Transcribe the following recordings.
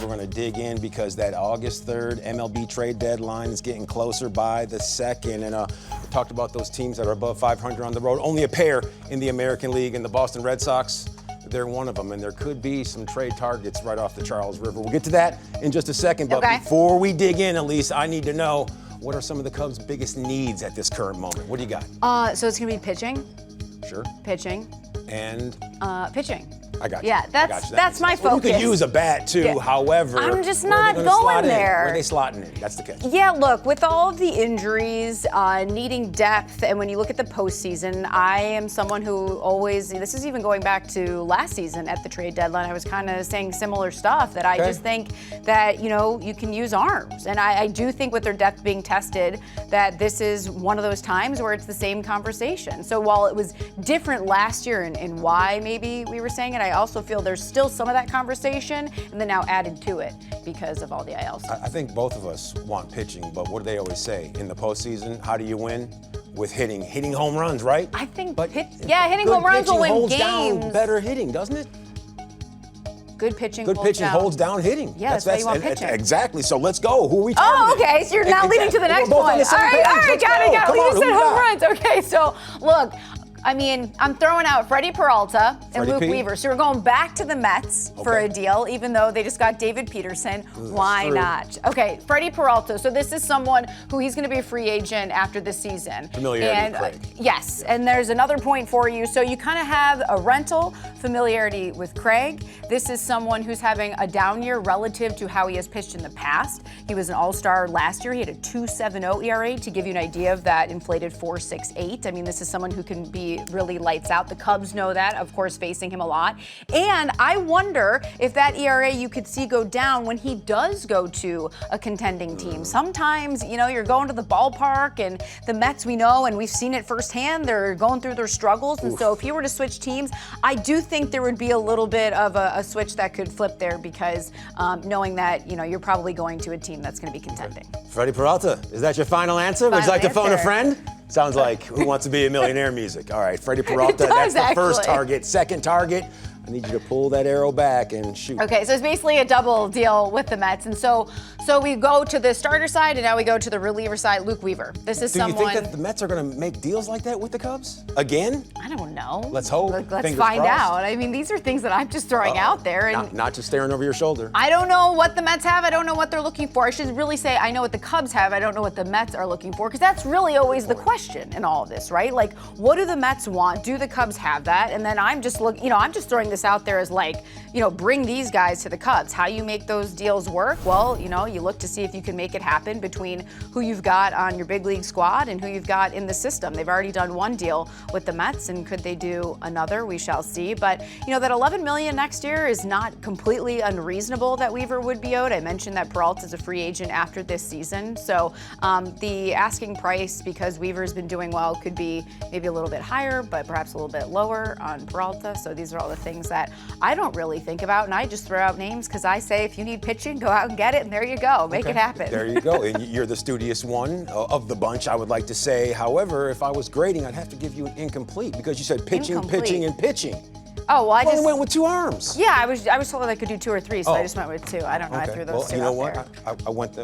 We're going to dig in because that August 3rd MLB trade deadline is getting closer by the second. And we talked about those teams that are above 500 on the road. Only a pair in the American League, and the Boston Red Sox, they're one of them. And there could be some trade targets right off the Charles River. We'll get to that in just a second. But before we dig in, Elise, I need to know, what are some of the Cubs' biggest needs at this current moment? What do you got? So it's going to be pitching. Sure. Pitching. And? Pitching. I got you. Yeah, that's my focus. You could use a bat too, yeah. However, I'm just not going there. Where are they slotting in? That's the catch. Yeah, look, with all of the injuries, needing depth, and when you look at the postseason, I am someone who always, this is even going back to last season at the trade deadline, I was kind of saying similar stuff, that I just think that, you can use arms. And I do think with their depth being tested, that this is one of those times where it's the same conversation. So while it was different last year and why maybe we were saying it, I also feel there's still some of that conversation, and then now added to it because of all the IL stuff. I think both of us want pitching, but what do they always say? In the postseason, how do you win? With hitting. Hitting home runs, right? I think, hitting home runs will win holds games. Down better hitting, doesn't it? Good pitching holds down hitting. Yeah, that's why you want pitching. Exactly, so let's go. Who are we targeting? Oh, okay, so you're now leading to the next point. All right, got it. We just said home runs. Okay, so look, I'm throwing out Freddy Peralta and Luke Weaver. So we're going back to the Mets for a deal, even though they just got David Peterson. Why not? Okay, Freddy Peralta. So this is someone who he's going to be a free agent after this season. Familiarity with Craig. Yes, and there's another point for you. So you kind of have a rental familiarity with Craig. This is someone who's having a down year relative to how he has pitched in the past. He was an all-star last year. He had a 2.70 ERA, to give you an idea of that inflated 4.68. This is someone who can be really lights out. The Cubs know that, of course, facing him a lot. And I wonder if that ERA you could see go down when he does go to a contending team. Sometimes, you're going to the ballpark, and the Mets, we know, and we've seen it firsthand, they're going through their struggles. And so if he were to switch teams, I do think there would be a little bit of a switch that could flip there, because knowing that, you're probably going to a team that's going to be contending. Freddy Peralta, is that your final answer? Would you like to phone a friend? Sounds like Who Wants to Be a Millionaire music. All right, Freddy Peralta, that's the first target. Second target, I need you to pull that arrow back and shoot. Okay, so it's basically a double deal with the Mets. And so we go to the starter side, and now we go to the reliever side, Luke Weaver. This is someone. Do you think that the Mets are going to make deals like that with the Cubs? Again? I don't know. Let's hope. Let's find out. These are things that I'm just throwing out there. And not just staring over your shoulder. I don't know what the Mets have. I don't know what they're looking for. I should really say I know what the Cubs have. I don't know what the Mets are looking for, because that's really always the question in all of this, right? Like, what do the Mets want? Do the Cubs have that? And then I'm just I'm just throwing this out there as bring these guys to the Cubs. How you make those deals work? Well, you look to see if you can make it happen between who you've got on your big league squad and who you've got in the system. They've already done one deal with the Mets, and could they do another? We shall see. But, that $11 million next year is not completely unreasonable that Weaver would be owed. I mentioned that Peralta is a free agent after this season. So the asking price, because Weaver's been doing well, could be maybe a little bit higher, but perhaps a little bit lower on Peralta. So these are all the things that I don't really think about, and I just throw out names because I say if you need pitching, go out and get it, and there you go. Make it happen. There you go. And you're the studious one of the bunch, I would like to say. However, if I was grading, I'd have to give you an incomplete, because you said pitching, pitching, and pitching. Oh, well, I just went with 2 arms. Yeah, I was told I could do 2 or 3, so I just went with 2. I don't know. Okay. I threw those 2 you know out what? there. I went the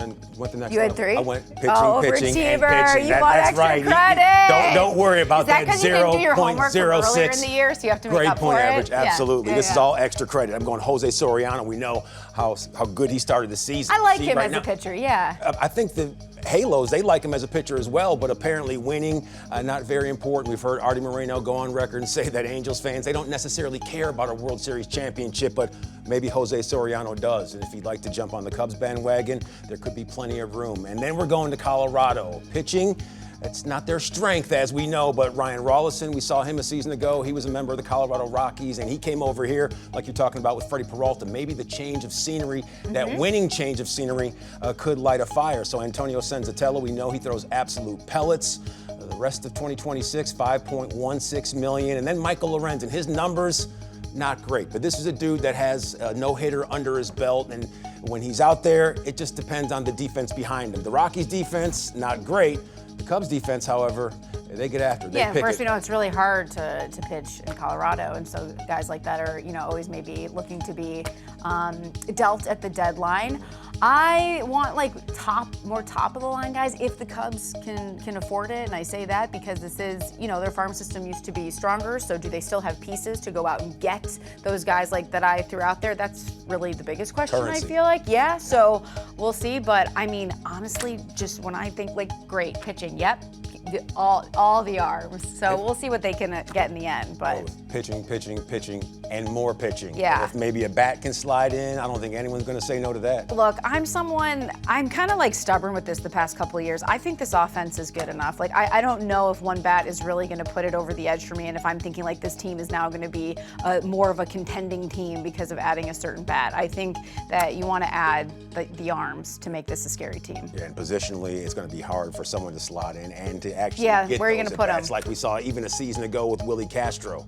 next You had level. 3? I went pitching, pitching, and pitching. You want That's extra right. credit. Don't worry about that. Is that because you didn't do your homework from earlier in the year, so you have to make grade up for point it? average, absolutely. Yeah. This is all extra credit. I'm going José Soriano. We know how good he started the season. I like him as a pitcher, yeah. I think the Halos, they like him as a pitcher as well, but apparently winning, not very important. We've heard Artie Moreno go on record and say that Angels fans, they don't necessarily care about a World Series championship, but maybe José Soriano does. And if he'd like to jump on the Cubs bandwagon, there could be plenty of room. And then we're going to Colorado. Pitching, that's not their strength, as we know, but Ryan Rollison, we saw him a season ago. He was a member of the Colorado Rockies, and he came over here, like you're talking about with Freddy Peralta. Maybe the change of scenery, that winning change of scenery, could light a fire. So Antonio Senzatela, we know he throws absolute pellets. The rest of 2026, $5.16 million. And then Michael Lorenzen, his numbers, not great. But this is a dude that has a no-hitter under his belt, and when he's out there, it just depends on the defense behind him. The Rockies defense, not great. The Cubs defense, however, They get after it. They Yeah, pick first it. we know it's really hard to pitch in Colorado, and so guys like that are, always maybe looking to be dealt at the deadline. I want like more top of the line guys if the Cubs can afford it, and I say that because this is, their farm system used to be stronger, so do they still have pieces to go out and get those guys like that I threw out there? That's really the biggest question. Currency. I feel like, yeah, so we'll see, but I mean, honestly, just when I think like great pitching, yep, all the arms. So we'll see what they can get in the end. But pitching, and more pitching. Yeah. And if maybe a bat can slide in, I don't think anyone's going to say no to that. look, I'm kind of like stubborn with this the past couple of years. I think this offense is good enough. Like, I don't know if one bat is really going to put it over the edge for me, and if I'm thinking like this team is now going to be more of a contending team because of adding a certain bat. I think that you want to add the arms to make this a scary team. Yeah, and positionally, it's going to be hard for someone to slot in and to actually Yeah, get where are you those gonna put at-bats 'em? like we saw even a season ago with Willie Castro.